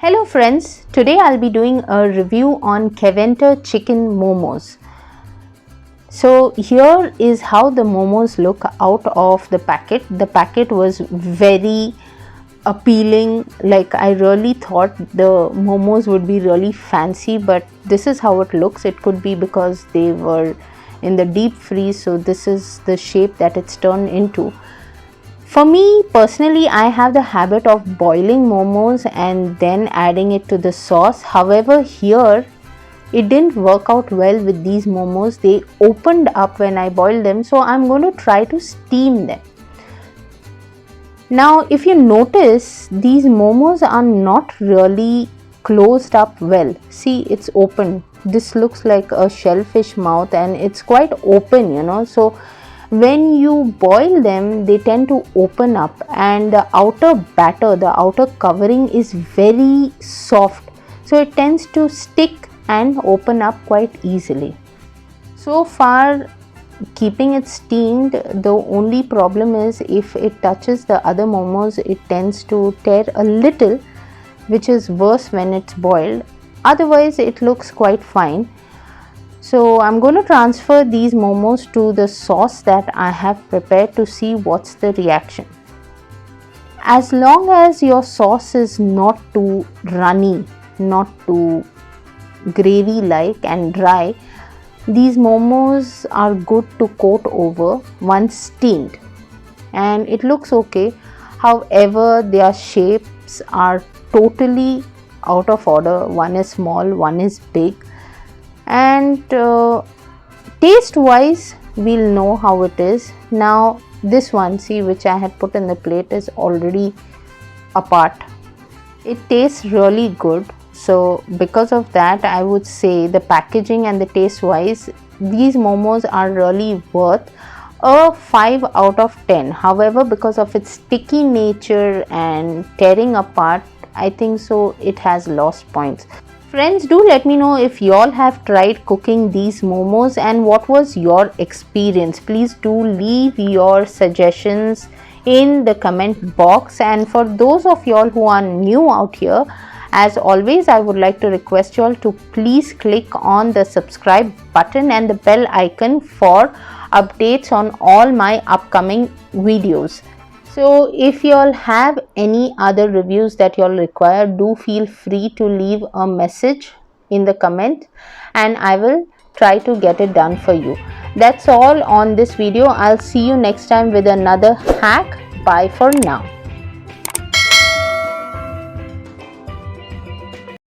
Hello friends, today I'll be doing a review on Keventer Chicken Momos. So here is how the momos look out of the packet. The packet was very appealing, like I really thought the momos would be really fancy, but this is how it looks. It could be because they were in the deep freeze, so this is the shape that it's turned into. For me personally, I have the habit of boiling momos and then adding it to the sauce. However, here it didn't work out well with these momos. They opened up when I boiled them, so I'm going to try to steam them. Now, if you notice, these momos are not really closed up well. See, it's open. This looks like a shellfish mouth and it's quite open, so when you boil them, they tend to open up, and the outer batter, the outer covering is very soft, so it tends to stick and open up quite easily. So far, keeping it steamed, the only problem is if it touches the other momos, it tends to tear a little, which is worse when it's boiled. Otherwise, it looks quite fine. So I'm going to transfer these momos to the sauce that I have prepared to see what's the reaction. As long as your sauce is not too runny, not too gravy like and dry, these momos are good to coat over once steamed, and it looks okay. However, their shapes are totally out of order. One is small, one is big, and taste wise we'll know how it is. Now this one, see, which I had put in the plate, is already apart. It tastes really good, so because of that I would say the packaging and the taste wise, these momos are really worth a 5 out of 10. However, because of its sticky nature and tearing apart, I think so it has lost points. Friends, do let me know if y'all have tried cooking these momos and what was your experience. Please do leave your suggestions in the comment box. And for those of y'all who are new out here, as always, I would like to request y'all to please click on the subscribe button and the bell icon for updates on all my upcoming videos. So if y'all have any other reviews that y'all require, do feel free to leave a message in the comment and I will try to get it done for you. That's all on this video. I'll see you next time with another hack. Bye for now.